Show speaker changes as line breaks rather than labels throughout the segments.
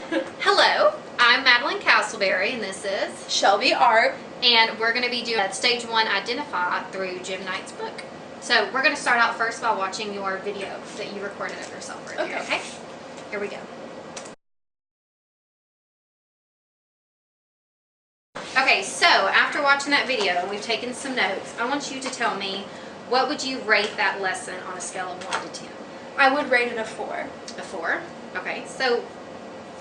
Hello, I'm Madeline Castleberry, and this is
Shelby Arp.
and we're going to be doing Stage 1 Identify through Jim Knight's book. So we're going to start out first by watching your video that you recorded of yourself right here, okay? Here we go. Okay, so after watching that video, and we've taken some notes, I want you to tell me, what would you rate that lesson on a scale of 1 to 10?
I would rate it a 4.
A 4? Okay, so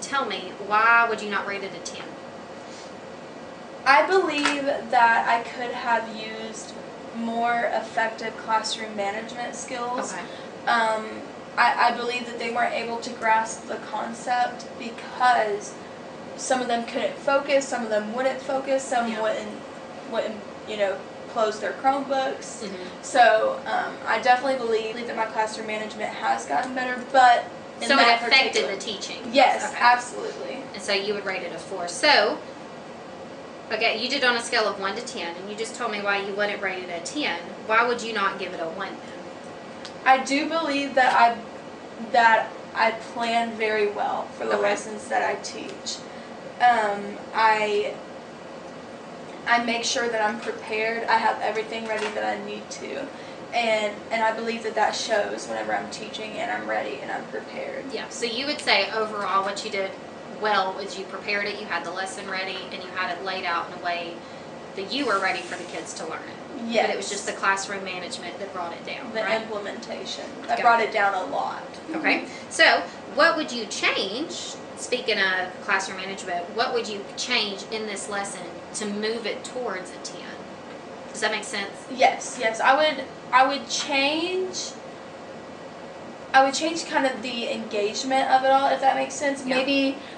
tell me, why would you not rate it a 10?
I believe that I could have used more effective classroom management skills.
Okay.
I believe that they weren't able to grasp the concept because some of them couldn't focus, some of them wouldn't focus, some wouldn't, close their Chromebooks.
Mm-hmm.
So I definitely believe that my classroom management has gotten better, but in
So it
that
affected
particular-
the teaching?
Yes,
Okay.
absolutely.
And so you would rate it a 4. So, okay, you did on a scale of 1 to 10, and you just told me why you wouldn't rate it a 10. Why would you not give it a 1 then?
I do believe that I plan very well for the
Okay.
lessons that I teach. I make sure that I'm prepared. I have everything ready that I need to, and I believe that shows whenever I'm teaching and I'm ready and I'm prepared.
Yeah, so you would say overall what you did well was you prepared it, you had the lesson ready, and you had it laid out in a way that you were ready for the kids to learn it.
Yes.
But it was just the classroom management that brought it down,
The
right?
implementation.
Got
I brought
it.
it down a lot.
Okay, so what would you change, speaking of classroom management, what would you change in this lesson to move it towards a 10? Does that make sense?
Yes. I would change kind of the engagement of it all, if that makes sense.
Yeah.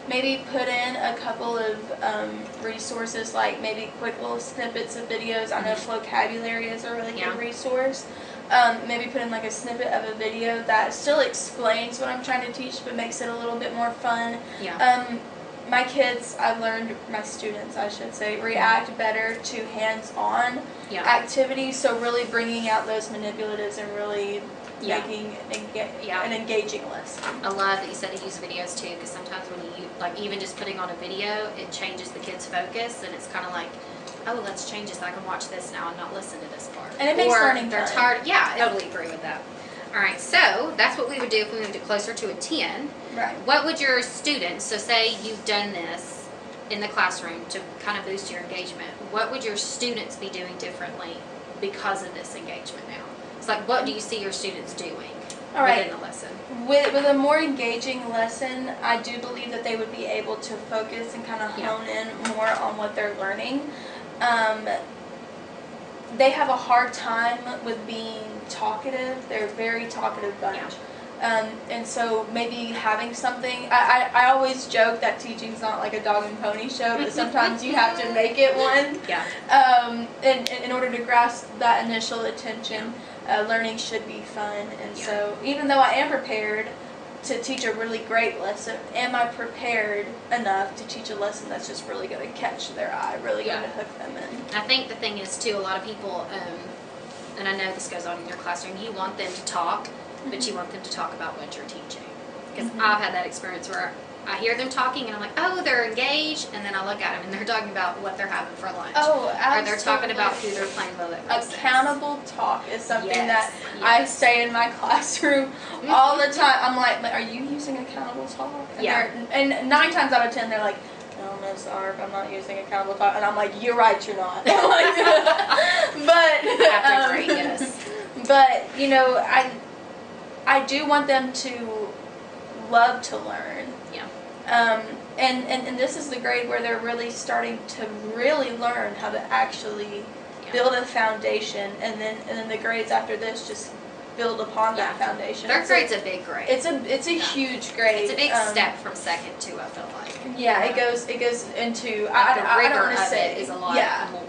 Maybe put in a couple of resources, like maybe quick little snippets of videos. I know Flocabulary is a really
Yeah.
good resource. Maybe put in like a snippet of a video that still explains what I'm trying to teach, but makes it a little bit more fun.
Yeah.
My kids, I've learned, my students, I should say, react better to hands-on
Yeah.
activities. So really bringing out those manipulatives and really
Yeah.
making
Yeah.
an engaging lesson.
I love that you said to use videos too, because sometimes when you, like even just putting on a video, it changes the kids' focus, and it's kind of like, oh, let's change this, I can watch this now and not listen to this part.
And it makes
or
learning
they're
fun.
tired. Yeah, I totally agree with that. All right, so that's what we would do if we moved it closer to a 10.
Right.
What would your students, so say you've done this in the classroom to kind of boost your engagement, what would your students be doing differently because of this engagement now? It's like, what do you see your students doing
All right.
within the lesson?
With a more engaging lesson, I do believe that they would be able to focus and kind of hone in more on what they're learning. They have a hard time with being talkative. They're a very talkative bunch. And so maybe having something, I always joke that teaching's not like a dog and pony show, but sometimes you have to make it one.
Yeah.
In order to grasp that initial attention, learning should be fun. And so even though I am prepared to teach a really great lesson, am I prepared enough to teach a lesson that's just really going to catch their eye, really going to hook them in?
I think the thing is too, a lot of people, and I know this goes on in your classroom, you want them to talk, but you want them to talk about what you're teaching. Because I've had that experience where I hear them talking and I'm like, oh, they're engaged, and then I look at them and they're talking about what they're having for lunch.
Oh, absolutely.
Or they're talking about who they're playing with.
Accountable talk is something
Yes,
that I
yes.
say in my classroom all the time. I'm like, are you using accountable talk? And
Yeah.
and 9 times out of 10, they're like, no, Miss Arp, I'm not using accountable talk. And I'm like, you're right, you're not. I'm like, but
After great, yes.
But I do want them to love to learn.
Yeah.
And this is the grade where they're really starting to really learn how to actually build a foundation, and then the grades after this just build upon that foundation.
Third grade's a big grade.
It's a huge grade.
It's a big step from second to, I feel like.
Yeah, it goes into
Like
I
the
don't
rigor
want to
of
say
it is a lot more.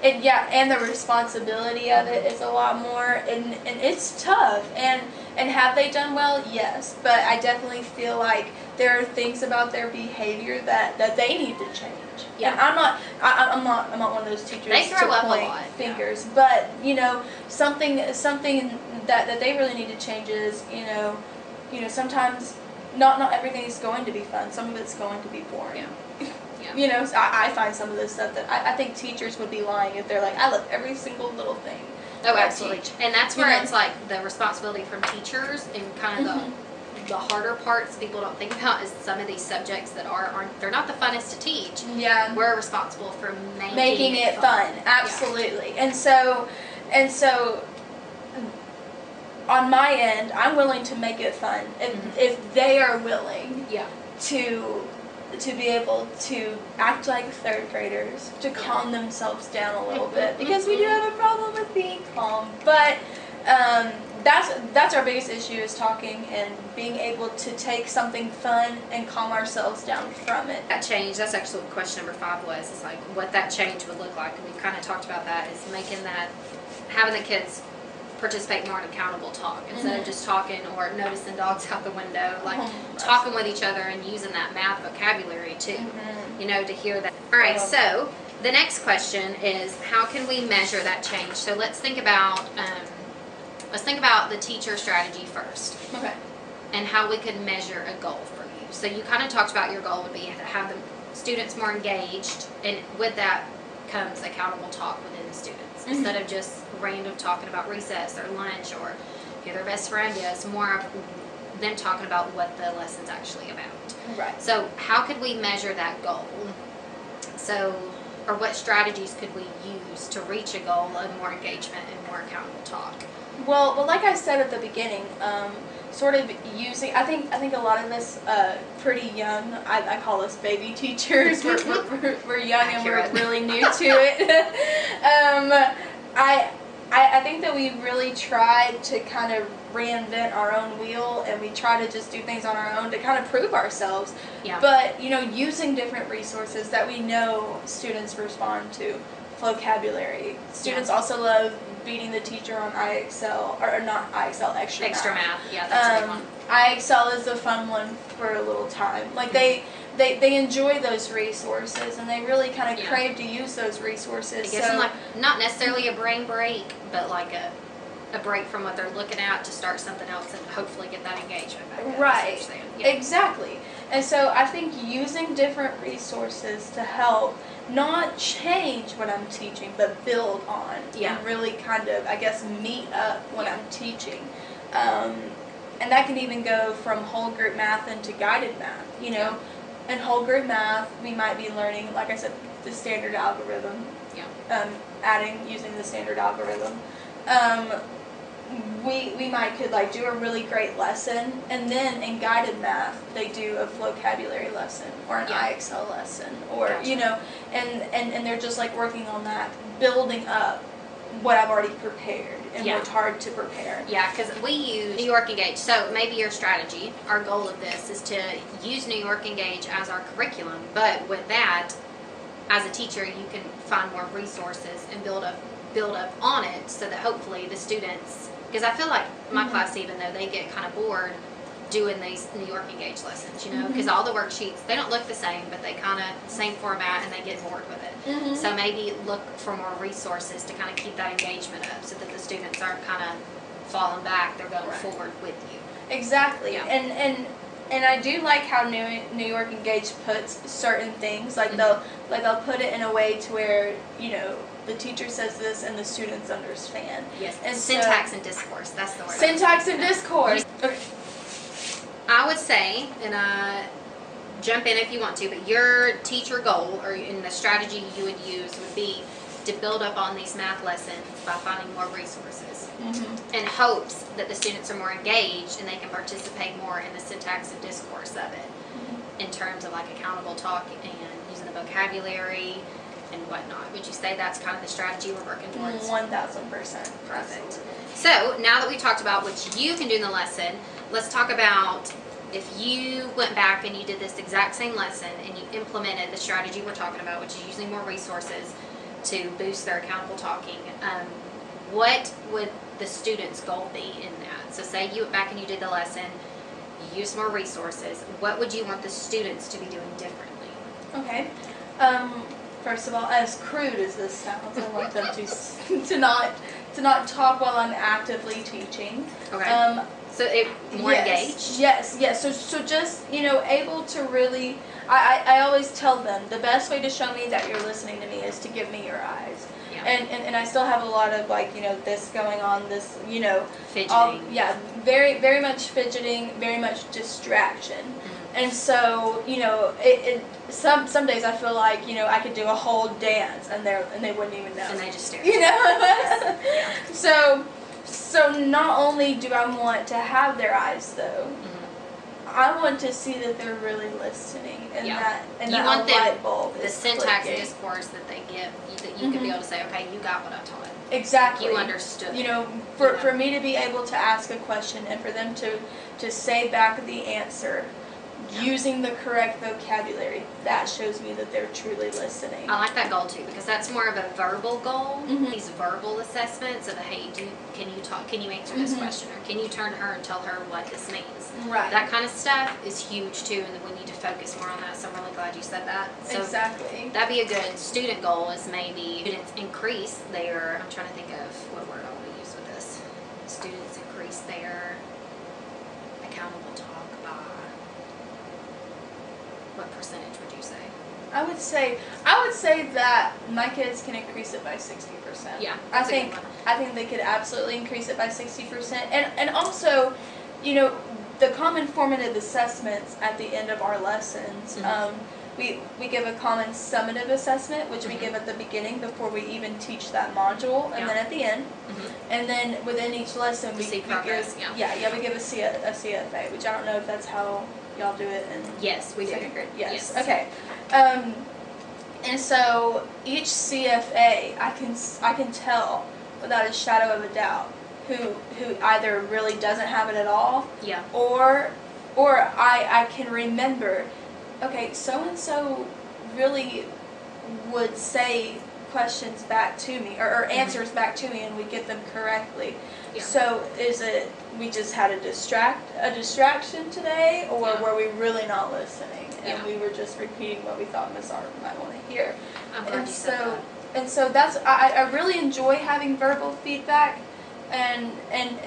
And the responsibility of it is a lot more, and it's tough. And have they done well? Yes, but I definitely feel like there are things about their behavior that they need to change.
Yeah.
And I'm not one of those teachers
They grow
to
up a
point
lot,
fingers, but something that they really need to change is sometimes not everything is going to be fun. Some of it's going to be boring.
Yeah.
You know, so I find some of this stuff that I think teachers would be lying if they're like, I love every single little thing.
Oh, absolutely. And that's where
Mhm.
it's like the responsibility from teachers and kind of the harder parts people don't think about is some of these subjects that aren't they're not the funnest to teach.
Yeah.
We're responsible for
Making it fun. Absolutely. And so on my end, I'm willing to make it fun if they are willing
Yeah.
to be able to act like third graders, to calm themselves down a little bit, because we do have a problem with being calm. But that's our biggest issue, is talking and being able to take something fun and calm ourselves down from it.
That change, that's actually what question number 5 was, is like what that change would look like. And we kind of talked about that, is making that, having the kids participate more in accountable talk instead of just talking or noticing dogs out the window, like talking with each other and using that math vocabulary too, you know, to hear that. All right, so the next question is, how can we measure that change? So let's think about the teacher strategy first.
Okay.
And how we could measure a goal for you. So you kind of talked about your goal would be to have the students more engaged, and with that comes accountable talk within the students. Instead of just random talking about recess or lunch or who their best friend is, more of them talking about what the lesson's actually about.
Right.
So how could we measure that goal? So, or what strategies could we use to reach a goal of more engagement and more accountable talk?
Well, like I said at the beginning, sort of using, I think a lot of us pretty young, I call us baby teachers, we're young and we're really new to it. I think that we really tried to kind of reinvent our own wheel, and we try to just do things on our own to kind of prove ourselves.
Yeah.
But, you know, using different resources that we know students respond to. Vocabulary. Students also love beating the teacher on IXL, or not IXL, extra math.
Yeah, that's a big one.
IXL is a fun one for a little time. Like they enjoy those resources, and they really kind of crave to use those resources.
It gives them like not necessarily a brain break, but like a break from what they're looking at to start something else and hopefully get that engagement back up.
Right.
Yeah.
Exactly. And so I think using different resources to help not change what I'm teaching, but build on and really kind of, I guess, meet up what I'm teaching. And that can even go from whole group math into guided math. You know, in whole group math, we might be learning, like I said, the standard algorithm. Using the standard algorithm. We might could like do a really great lesson, and then in guided math they do a vocabulary lesson or an IXL lesson, or you know, and they're just like working on that, building up what I've already prepared and worked hard to prepare.
Yeah, because we use New York Engage. So maybe your strategy, our goal of this is to use New York Engage as our curriculum, but with that, as a teacher, you can find more resources and build up on it, so that hopefully the students, because I feel like my class, even though they get kind of bored doing these New York Engage lessons, you know, because all the worksheets, they don't look the same, but they kind of same format, and they get bored with it. So maybe look for more resources to kind of keep that engagement up, so that the students aren't kind of falling back, they're going forward with you.
Exactly. And I do like how New York Engage puts certain things, like they'll put it in a way to where, you know, the teacher says this and the students understand.
Yes. And syntax and discourse, that's the word.
Syntax and discourse. Okay.
I would say, and jump in if you want to, but your teacher goal, or in the strategy you would use, would be to build up on these math lessons by finding more resources, in hopes that the students are more engaged and they can participate more in the syntax and discourse of it, in terms of like accountable talk and using the vocabulary and whatnot. Would you say that's kind of the strategy we're working towards?
1000%.
Perfect. So now that we talked about what you can do in the lesson, let's talk about if you went back and you did this exact same lesson and you implemented the strategy we're talking about, which is using more resources to boost their accountable talking, what would the student's goal be in that? So say you went back and you did the lesson, you used more resources, what would you want the students to be doing differently?
Okay. First of all, as crude as this sounds, I want them to not talk while I'm actively teaching.
Okay. So more engaged?
Yes. So just, able to really, I always tell them the best way to show me that you're listening to me is to give me your eyes.
Yeah.
And I still have a lot of this going on, this,
Fidgeting.
very, very much fidgeting, very much distraction.
Mm-hmm.
And so, some days I feel like, I could do a whole dance and they wouldn't even know.
And they just stare.
Yeah. So not only do I want to have their eyes though, I want to see that they're really listening and that light bulb
the
is
syntax
clicking.
and discourse that they get, that you can be able to say, okay, you got what I taught.
Exactly.
You understood.
For me to be able to ask a question and for them to say back the answer using the correct vocabulary, that shows me that they're truly listening.
I like that goal too, because that's more of a verbal goal.
Mhm.
These verbal assessments of, hey, can you answer this question, or can you turn to her and tell her what this means?
Right.
That kind of stuff is huge too, and we need to focus more on that. So I'm really glad you said that. So
Exactly.
that'd be a good student goal, is maybe students increase their, I'm trying to think of what word I want to use with this. Students increase their accountable talk by, what percentage would you say?
I would say that my kids can increase it by 60%.
Yeah,
I
that's a good
think
one.
they could absolutely increase it by 60%. And also, the common formative assessments at the end of our lessons, we give a common summative assessment, which we give at the beginning before we even teach that module, and then at the end. And then within each lesson we
See
give
progress,
we give a CFA, which I don't know if that's how y'all do it in
Yes, we do.
second grade. Yes. Okay. And so each CFA, I can tell without a shadow of a doubt who either really doesn't have it at all,
Yeah.
or I can remember, okay, so and so really would say questions back to me or answers back to me, and we get them correctly.
Yeah.
So is it we just had a distraction today, or were we really not listening and we were just repeating what we thought Miss Art might want to hear?
I'm glad you said that.
And so that's I really enjoy having verbal feedback, and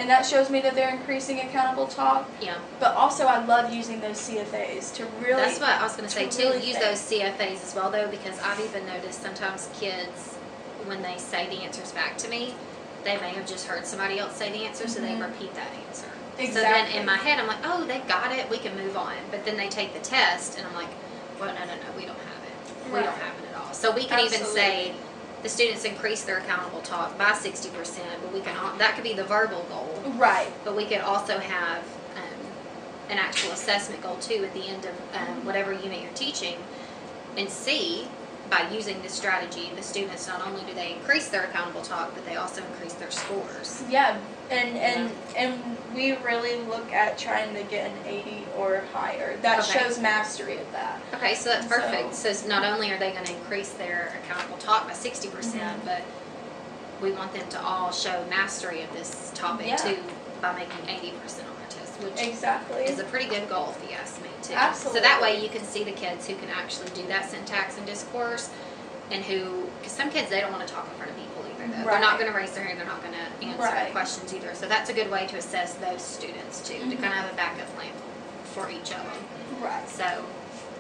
that shows me that they're increasing accountable talk.
Yeah.
But also I love using those CFAs to really.
That's what I was going to say too.
really
Use
think.
those CFAs as well, though, because I've even noticed sometimes kids, when they say the answers back to me, they may have just heard somebody else say the answer, so they repeat that answer.
Exactly.
So then in my head, I'm like, oh, they got it. We can move on. But then they take the test, and I'm like, well, no, we don't have it. We
Right.
don't have it at all. So we can even say the students increase their accountable talk by 60%, but we can that could be the verbal goal.
Right.
But we could also have an actual assessment goal too at the end of whatever unit you're teaching, and see, by using this strategy, the students, not only do they increase their accountable talk, but they also increase their scores.
Yeah, and we really look at trying to get an 80 or higher. That
Okay.
shows mastery of that.
Okay, so that's perfect. So not only are they going to increase their accountable talk by 60%, but we want them to all show mastery of this topic too, by making 80% on their test, which
Exactly.
is a pretty good goal if you ask me too.
Absolutely.
So that way you can see the kids who can actually do that syntax and discourse, and because some kids, they don't want to talk in front of people either though. They're not going to raise their hand, they're not going to answer questions either. So that's a good way to assess those students too, to kind of have a backup plan for each of them.
Right.
So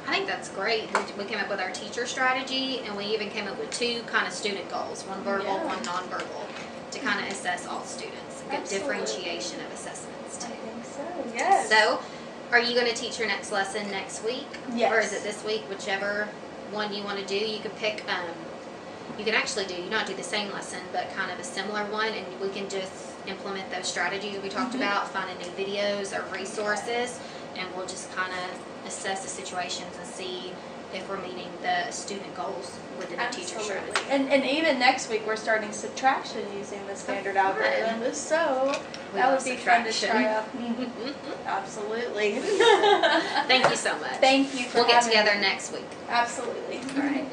I think that's great. We came up with our teacher strategy, and we even came up with 2 kind of student goals, one verbal, one nonverbal, to kind of assess all students. Good
Absolutely.
differentiation of assessments
I
too.
think so. Yes.
So, are you going to teach your next lesson next week?
Yes.
Or is it this week? Whichever one you want to do. You can pick, you can actually not do the same lesson, but kind of a similar one, and we can just implement those strategies we talked about, finding new videos or resources, and we'll just kind of assess the situations and see if we're meeting the student goals with the new teacher strategy.
And even next week we're starting subtraction using the standard algorithm. So that would be fun to try out. Absolutely.
Thank you so much.
Thank you for
We'll get
having
together
me.
next week.
Absolutely.
All right.